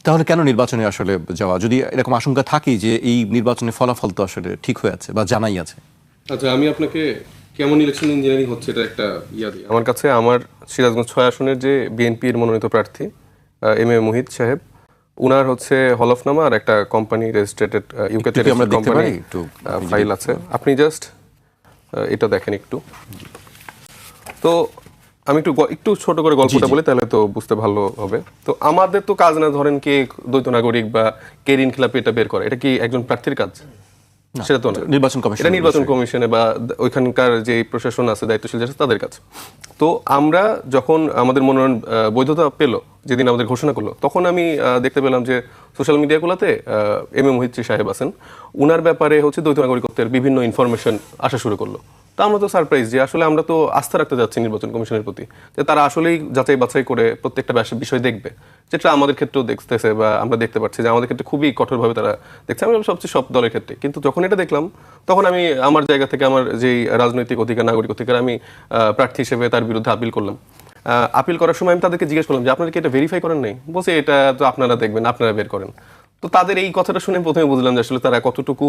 তাহলে কেন নির্বাচনে আসলে যাওয়া, যদি এরকম আশঙ্কা থাকেই যে এই নির্বাচনের ফলাফল তো আসলে ঠিক হয়ে আছে বা জানাই আছে? আচ্ছা, আমি আপনাকে কেমন ইলেকশন ইঞ্জিনিয়ারিং হচ্ছে এটা একটা দিই। আমার কাছে আমার সিরাজগঞ্জ 6 আসনের যে বিএনপির মনোনীত প্রার্থী এম এ মুহিত সাহেব, উনার হচ্ছে হলফনামা আর একটা কোম্পানি রেজিস্ট্রেটেড ইউকেতে কোম্পানি ফাইল আছে। আপনি জাস্ট এটা দেখেন একটু। তো আমি একটু ছোট করে গল্পটা বলি, তাহলে তো বুঝতে ভালো হবে। তো আমাদের তো কাজ না ধরেন কে দ্বৈত নাগরিক বা কে ঋণ খেলাপি এটা বের করে, এটা কি একজন প্রার্থীর কাজ? সেটা তো না, নির্বাচন কমিশন, এটা নির্বাচন কমিশনে বা ওইখানকার যে প্রশাসন আছে, দায়িত্বশীল আছে তাদের কাছে। তো আমরা যখন আমাদের মনোনয়ন বৈধতা পেল, যেদিন আমাদের ঘোষণা করলো, তখন আমি দেখতে পেলাম যে সোশ্যাল মিডিয়াগুলোতে এম এ মোহিত সাহেব আছেন, উনার ব্যাপারে হচ্ছে দ্বৈত নাগরিকত্বের বিভিন্ন ইনফরমেশন আসা শুরু করলো। তো আমরা তো সারপ্রাইজ যে আসলে আমরা তো আস্থা রাখতে যাচ্ছি নির্বাচন কমিশনের প্রতি, যে তারা আসলেই যাচাই বাছাই করে প্রত্যেকটা বিষয় দেখবে, যেটা আমাদের ক্ষেত্রেও দেখতেছে বা আমরা দেখতে পাচ্ছি যে আমাদের ক্ষেত্রে খুবই কঠোরভাবে তারা দেখছে, আমরা সবচেয়ে সব দলের ক্ষেত্রে। কিন্তু যখন এটা দেখলাম, তখন আমি আমার জায়গা থেকে আমার যেই রাজনৈতিক অধিকার, নাগরিক অধিকার, আমি প্রার্থী হিসেবে তার বিরুদ্ধে আপিল করলাম। আপিল করার সময় আমি তাদেরকে জিজ্ঞেস করলাম যে আপনারা কি এটা ভেরিফাই করেন নাই? বলছে এটা তো আপনারা দেখবেন, আপনারা বের করেন। তো তাদের এই কথাটা শুনে প্রথমে বুঝলাম যে আসলে তারা কতটুকু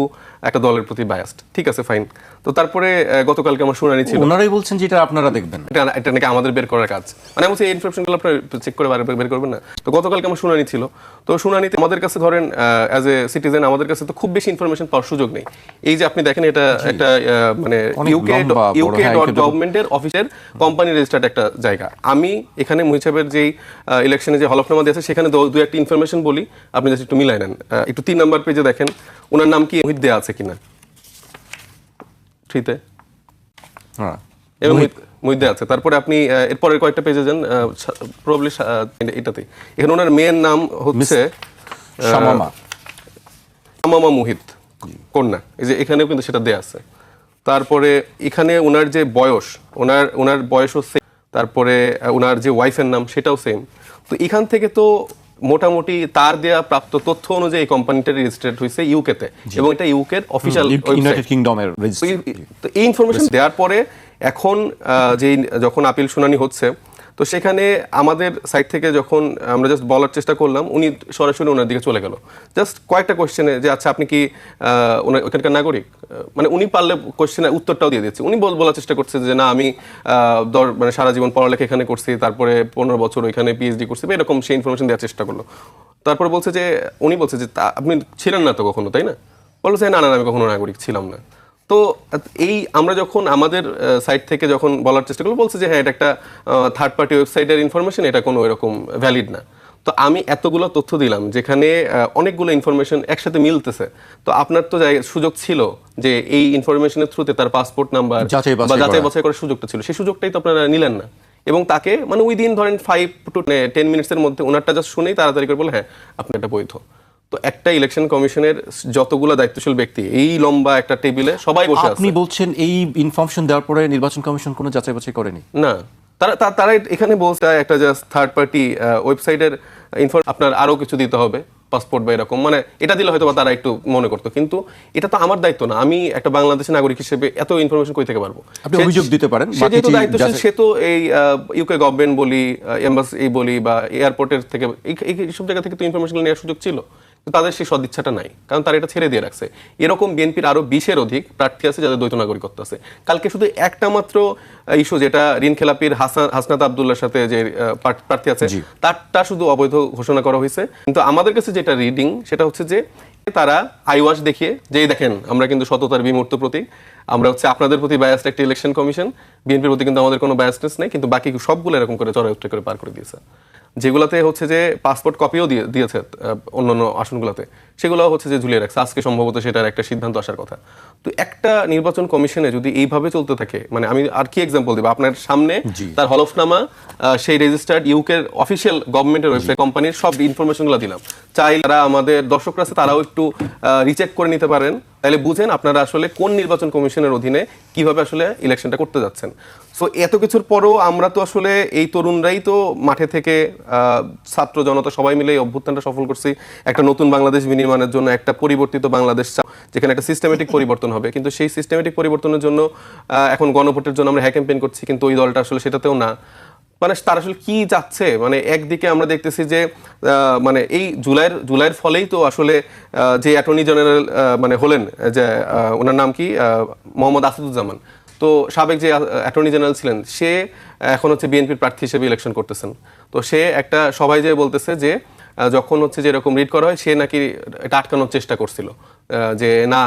একটা দলের প্রতি বায়াসড। ঠিক আছে, ফাইন। তো তারপরে গতকালকে আমার শুনানি ছিল, ওনারাই বলছেন যে এটা আপনারা দেখবেন, এটা নাকি আমাদের বের করার কাজ। মানে বলছি এই ইনফরমেশনগুলো আপনারা চেক করে বের করবেন না। তো গতকালকে আমার শুনানি ছিল। তো শুনানিতে আমাদের কাছে ধরেন অ্যাজ এ সিটিজেন আমাদের কাছে তো খুব বেশি ইনফরমেশন পাওয়ার সুযোগ নেই। এই যে আপনি দেখেন, এটা একটা মানে গভর্নমেন্টের অফিসের কোম্পানি রেজিস্টার্ড একটা জায়গা। আমি এখানে মুহিত সাহেবের যেই ইলেকশনে যে হলফনামা দিয়েছে, সেখানে দু একটা ইনফরমেশন বলি, আপনি জাস্ট একটু মিলাই নেন। একটু 3 নাম্বার পেজে দেখেন ওনার নাম কি মুহিত দেয়া আছে কিনা। থ্রিতে মুহিত দেয়া আছে। তারপরে আপনি এরপরের কয়েকটা পেজে যান, প্রবাবলি এটাতে, এখানে ওনার মেয়ের নাম হচ্ছে শামামা মুহিত কন্যা, এই যে এখানেও কিন্তু সেটা দেয়া আছে। তারপরে এখানে ওনার যে বয়স, ওনার বয়সও সেম। তারপরে ওনার যে ওয়াইফের নাম সেটাও সেম। তো এখান থেকে তো মোটামুটি তার দেয়া প্রাপ্ত তথ্য অনুযায়ী কোম্পানিটা রেজিস্ট্রেড হয়েছে ইউকেতে, এবং এটা ইউকের অফিশিয়াল ইউনাইটেড কিংডমের রেজিস্ট্রি। তো এই ইনফরমেশন দেওয়ার পরে এখন যখন আপিল শুনানি হচ্ছে, তো সেখানে আমাদের সাইড থেকে যখন আমরা জাস্ট বলার চেষ্টা করলাম, উনি সরাসরি ওনার দিকে চলে গেল জাস্ট কয়েকটা কোয়েশ্চেনে, যে আচ্ছা আপনি কি ওখানকার নাগরিক? মানে উনি পারলে কোয়েশ্চেনের উত্তরটাও দিয়ে দিচ্ছে। উনি বলার চেষ্টা করছে যে না, আমি মানে সারা জীবন পড়ালেখা এখানে করছি, তারপরে 15 বছর ওইখানে পিএইচডি করছি, এরকম সে ইনফরমেশন দেওয়ার চেষ্টা করলো। তারপরে বলছে যে উনি বলছে যে আপনি ছিলেন না তো কখনো, তাই না? বলছে না, আমি কখনো নাগরিক ছিলাম না। তো এই আমরা যখন আমাদের সাইট থেকে যখন বলার চেষ্টা করলো, বলছে যে হ্যাঁ, এটা একটা থার্ড পার্টি ওয়েবসাইটের ইনফরমেশন, এটা কোনো এরকম ভ্যালিড না। তো আমি এতগুলো তথ্য দিলাম, যেখানে অনেকগুলো ইনফরমেশন একসাথে মিলতেছে। তো আপনার তো সুযোগ ছিল যে এই ইনফরমেশনের থ্রুতে তার পাসপোর্ট নাম্বার বা যাচাই বাছাই করার সুযোগটা ছিল, সেই সুযোগটাই তো আপনারা নিলেন না। এবং তাকে মানে উইদিন ধরেন 5 to 10 মিনিটসের মধ্যে ওনারটা জাস্ট শুনেই তাড়াতাড়ি করে বলে হ্যাঁ আপনি এটা বৈধ। তো একটা ইলেকশন কমিশনের যতগুলো দায়িত্বশীল ব্যক্তি, এই লম্বা একটা টেবিলে সবাই বসে আছে। আপনি বলছেন এই ইনফরমেশন দেওয়ার পরে নির্বাচন কমিশন কোনো যাচাই বাছাই করেনি? না, তারা এখানে বলছে একটা জাস্ট থার্ড পার্টি ওয়েবসাইটের আপনার আরো কিছু দিতে হবে, পাসপোর্ট বা এরকম, মানে এটা দিলে হয়তো তারা একটু মনে করতো। কিন্তু এটা তো আমার দায়িত্ব না, আমি একটা বাংলাদেশের নাগরিক হিসেবে এত ইনফরমেশন কই থেকে পারবো? আপনি অভিযোগ দিতে পারেন, সে যেহেতু দায়িত্বশীল, সে তো এই ইউকে গভর্নমেন্ট বলি, এমবাসি বলি বা এয়ারপোর্টের থেকে এইসব জায়গা থেকে তো ইনফরমেশন নেওয়ার সুযোগ ছিল। তাদের সেই সদিচ্ছাটা নাই, কারণ তারা এটা ছেড়ে দিয়ে রাখছে। এরকম বিএনপির আরো 20-এর অধিক প্রার্থী আছে যাদের দ্বৈত নাগরিকত্ব আছে। কালকে শুধু একটা মাত্র ইস্যু, যেটা ঋণ খেলাপির হাসনাত আব্দুল্লাহর সাথে যে প্রার্থী আছে, তারটা শুধু অবৈধ ঘোষণা করা হয়েছে। কিন্তু আমাদের কাছে যেটা রিডিং, সেটা হচ্ছে যে তারা আইওয়াশ দেখিয়ে যে দেখেন আমরা কিন্তু সততার বিমূর্ত প্রতীক, আমরা হচ্ছে আপনাদের প্রতি বায়াসড একটা ইলেকশন কমিশন, বিএনপির প্রতি কিন্তু আমাদের কোনো বায়াসনেস নেই, কিন্তু বাকি সবগুলো এরকম করে চড়াই উত্তর করে পার করে দিয়েছে। যেগুলোতে হচ্ছে যে পাসপোর্ট কপিও দিয়েছে অন্যান্য আসনগুলোতে, সেগুলো হচ্ছে যে ঝুলিয়ে রাখছে। আজকে সম্ভবত সেটার একটা সিদ্ধান্ত আসার কথা। তো একটা নির্বাচন কমিশনে যদি এইভাবে চলতে থাকে, মানে আমি আর কি এক্সাম্পল দিব, আপনার সামনে তার হলফনামা, সেই রেজিস্টার্ড ইউকের অফিসিয়াল গভর্নমেন্টের ওয়েবসাইট কোম্পানির সব ইনফরমেশনগুলো দিলাম। চাই যারা আমাদের দর্শকরা আছে তারাও একটু রিচেক করে নিতে পারেন, তাহলে বুঝেন আপনারা আসলে কোন নির্বাচন কমিশনের অধীনে কিভাবে আসলে ইলেকশনটা করতে যাচ্ছেন। সো এত কিছুর পরও আমরা তো আসলে এই তরুণরাই তো মাঠে থেকে ছাত্র জনতা সবাই মিলে এই অভ্যুত্থানটা সফল করছি একটা নতুন বাংলাদেশ বিনির্মাণের জন্য, একটা পরিবর্তিত বাংলাদেশ যেখানে একটা সিস্টেমেটিক পরিবর্তন হবে। কিন্তু সেই সিস্টেমেটিক পরিবর্তনের জন্য এখন গণভোটের জন্য আমরা হ্যাঁ ক্যাম্পেইন করছি, কিন্তু ওই দলটা আসলে সেটাতেও না। মানে তারা আসলে কি চাচ্ছে, মানে একদিকে আমরা দেখতেছি যে মানে এই জুলাইয়ের ফলেই তো আসলে যে অ্যাটর্নি জেনারেল মানে হলেন, যে ওনার নাম কি, মোহাম্মদ আসাদুজ্জামান, তো সাবেক যে অ্যাটর্নি জেনারেল ছিলেন, সে এখন হচ্ছে বিএনপির প্রার্থী হিসেবে ইলেকশন করতেছেন। তো সে একটা সবাই যে বলতেছে যে যখন হচ্ছে যে এরকম রিড করা হয়, সে নাকি এটা আটকানোর চেষ্টা করছিল, যে না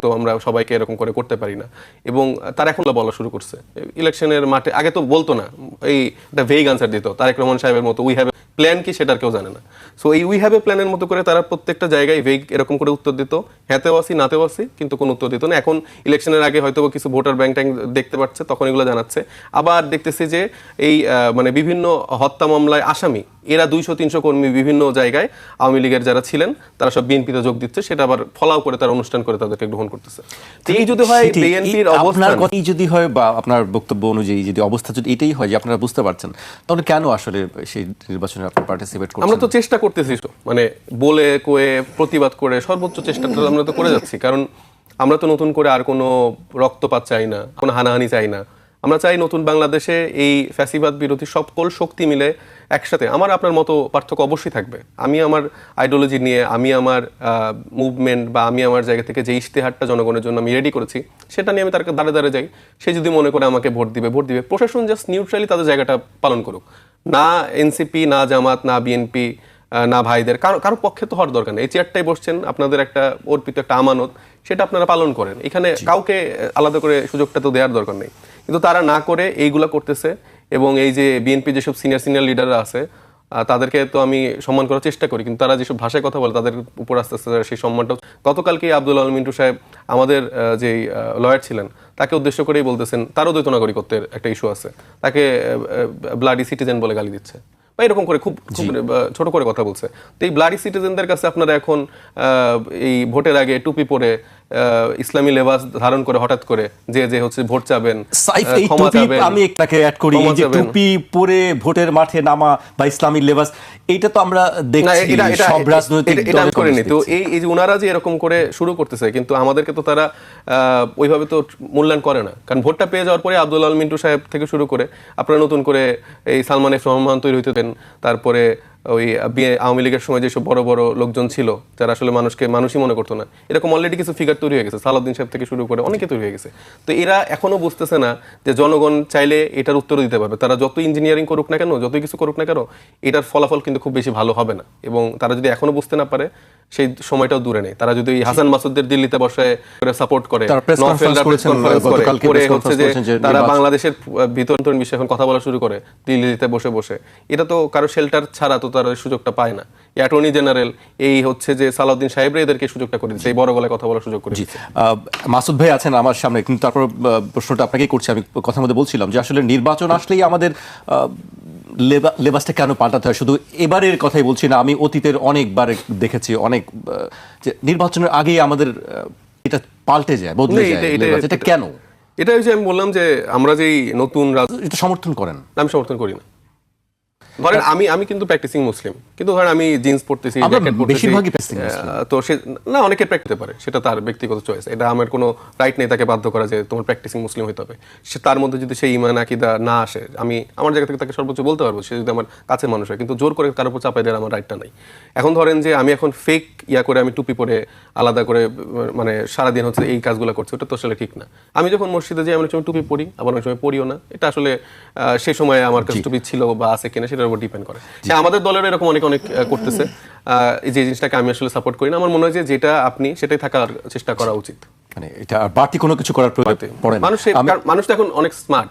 তো আমরা সবাইকে এরকম করে করতে পারি না, এবং তারা এখন বলা শুরু করছে ইলেকশনের মাঠে। আগে তো বলতো না, এই একটা ভেগ আনসার দিত তারেক রহমান সাহেবের মতো, উই হ্যাভ প্ল্যান কি সেটার কেউ জানে না। সো এই উই হ্যাভ এ প্ল্যানের মতো করে তারা প্রত্যেকটা জায়গায় ভেগ এরকম করে উত্তর দিত, হ্যাঁতেও আসি নাতেও আসি, কিন্তু কোনো উত্তর দিত না। এখন ইলেকশনের আগে হয়তো কিছু ভোটার ব্যাংক ট্যাঙ্ক দেখতে পাচ্ছে, তখন এগুলো জানাচ্ছে। আবার দেখতেছি যে এই মানে বিভিন্ন হত্যা মামলায় আসামি এরা 200-300 কর্মী বিভিন্ন জায়গায় আওয়ামী লীগের যারা ছিলেন তারা সব বিএনপিতে যোগ দিচ্ছে, সেটা আবার ফলাও করে তারা অনুষ্ঠান করে তাদেরকে গ্রহণ করতেছে। তো এই যদি হয় বিএনপির অবস্থান, কথাই যদি হয় বা আপনার বক্তব্য অনুযায়ী যদি অবস্থা যদি এটাই হয় যে আপনারা বুঝতে পারছেন, তাহলে কেন আসলে সেই নির্বাচনে আপনারা পার্টিসিপেট করছেন? আমরা তো চেষ্টা করতেছি, মানে বলে কয়ে প্রতিবাদ করে সর্বোচ্চ চেষ্টাটা আমরা তো করে যাচ্ছি, কারণ আমরা তো নতুন করে আর কোনো রক্তপাত চাই না, কোনো হানাহানি চাই না। আমরা চাই নতুন বাংলাদেশে এই ফ্যাসিবাদ বিরোধী সকল শক্তি মিলে একসাথে। আমার আপনার মতো পার্থক্য অবশ্যই থাকবে, আমি আমার আইডিওলজি নিয়ে, আমি আমার মুভমেন্ট বা আমি আমার জায়গা থেকে যে ইশতেহারটা জনগণের জন্য আমি রেডি করেছি সেটা নিয়ে আমি তার দাঁড়ে দাঁড়ে যাই। সে যদি মনে করে আমাকে ভোট দিবে, প্রশাসন জাস্ট নিউট্রালি তাদের জায়গাটা পালন করুক, না এনসিপি, না জামাত, না বিএনপি, না ভাইদের কারো পক্ষে তো হওয়ার দরকার নেই। এই চেয়ারটাই বসছেন, আপনাদের একটা অর্পিত একটা আমানত, সেটা আপনারা পালন করেন। এখানে কাউকে আলাদা করে সুযোগটা তো দেওয়ার দরকার নেই, কিন্তু তারা না করে এইগুলা করতেছে। এবং এই যে বিএনপি যেসব সিনিয়র লিডাররা আছে তাদেরকে তো আমি সম্মান করার চেষ্টা করি, কিন্তু তারা যেসব ভাষায় কথা বলে তাদের উপর আস্তে আস্তে সেই সম্মানটা। গতকালকে আব্দুল আল মিন্টু সাহেব আমাদের যে লয়ার ছিলেন তাকে উদ্দেশ্য করেই বলতেছেন তারও দ্বৈত নাগরিকত্বের একটা ইস্যু আছে, তাকে ব্লাডি সিটিজেন বলে গালি দিচ্ছে বা এরকম করে খুব ছোট করে কথা বলছে। তো এই ব্লাডি সিটিজেনদের কাছে আপনারা এখন এই ভোটের আগে টুপি পরে ইসলামী লেবাস ধারণ করে হঠাৎ করে যে হচ্ছে ভোট চাবেন, ক্ষমা চাবেন, আমি একটাকে অ্যাড করি, এই যে টুপি পরে ভোটের মাঠে নামা বা ইসলামী লেবাস, এটা তো আমরা দেখছি সব রাজনৈতিক দলে করেনি। তো এই যে ওনারা যে এরকম করে শুরু করতেছে, কিন্তু আমাদেরকে তো তারা ওইভাবে তো মূল্যায়ন করে না, কারণ ভোটটা পেয়ে যাওয়ার পরে আব্দুল আল মিন্টু সাহেব থেকে শুরু করে আপনারা নতুন করে এই সালমান এফ রহমান তৈরি হইতে দেন, তারপরে ওই আওয়ামী লীগের সময় যেসব বড় বড় লোকজন ছিল যারা আসলে মানুষই মনে করতো না, এরকম অলরেডি কিছু ফিগার তৈরি হয়ে গেছে, সালাউদ্দিন সাহেব থেকে শুরু করে অনেকে তৈরি হয়ে গেছে। তো এরা এখনো বুঝতেছে না যে জনগণ চাইলে এটার উত্তরও দিতে পারবে। তারা যত ইঞ্জিনিয়ারিং করুক না কেন, যতই কিছু করুক না কেন, এটার ফলাফল কিন্তু খুব বেশি ভালো হবে না। এবং তারা যদি এখনো বুঝতে না পারে, সেই সময়টাও দূরে নেই। তারা যদি হাসান মাসুদদের দিল্লিতে বসে সাপোর্ট করে, হচ্ছে যে তারা বাংলাদেশের ভিতর বিষয়ে এখন কথা বলা শুরু করে দিল্লিতে বসে বসে, এটা তো কারো শেল্টার ছাড়া তো তারা সুযোগটা পায় না। অ্যাটর্নি জেনারেল এই হচ্ছে যে সালাউদ্দিন সাহেবরা এদেরকে সুযোগটা করে দিচ্ছে, এই বড় গলায় কথা বলার সুযোগ করে দিচ্ছে। মাসুদ ভাই আছেন আমার সামনে, কিন্তু তারপর প্রশ্নটা আপনাকেই করছি। আমি কথার মধ্যে বলছিলাম যে আসলে নির্বাচন আসলেই আমাদের লেবাসটা কেন পাল্টাতে হয়? শুধু এবারের কথাই বলছি না, আমি অতীতের অনেকবার দেখেছি, অনেক যে নির্বাচনের আগেই আমাদের এটা পাল্টে যায়, বদলে যায়। এটা কেন? এটা হচ্ছে আমি বললাম যে আমরা যেই নতুন এটা সমর্থন করেন? আমি সমর্থন করি না। ধরেন আমি কিন্তু প্র্যাকটিসিং মুসলিম, কিন্তু ধরেন আমি জিন্স পড়তেছি, তো সে না অনেকে প্র্যাকটিস পারে, সেটা তার ব্যক্তিগত চয়েস, এটা আমার কোনো রাইট নেই তাকে বাধ্য করা যে তোমার প্র্যাকটিসিং মুসলিম হতে হবে। সে তার মধ্যে যদি সেই ঈমান আকীদা না আসে, আমি আমার জায়গা থেকে তাকে সর্বোচ্চ বলতে পারবো, সে যদি আমার কাছের মানুষ হয়, কিন্তু জোর করে কারোর উপর চাপাই দেওয়ার আমার রাইটটা নাই। এখন ধরেন যে আমি এখন ফেক করে আমি টুপি পরে আলাদা করে মানে সারাদিন হচ্ছে এই কাজগুলো করছি, ওটা তো আসলে ঠিক না। আমি যখন মসজিদে যাই, অনেক সময় টুপি পরি, আবার অনেক সময় পরিও না। এটা আসলে সে সময় আমার কাছে টুপি ছিল বা আছে কিনা সেটার উপর ডিপেন্ড করে। আমাদের দলের এরকম অনেক করতেছে, এই যে জিনিসটাকে আমি আসলে সাপোর্ট করি না। আমার মনে হয় যে যেটা আপনি সেটাই থাকার চেষ্টা করা উচিত, মানে এটা বাড়তি কোনো কিছু করার প্রয়োজন পড়ে না। মানুষ তো এখন অনেক স্মার্ট,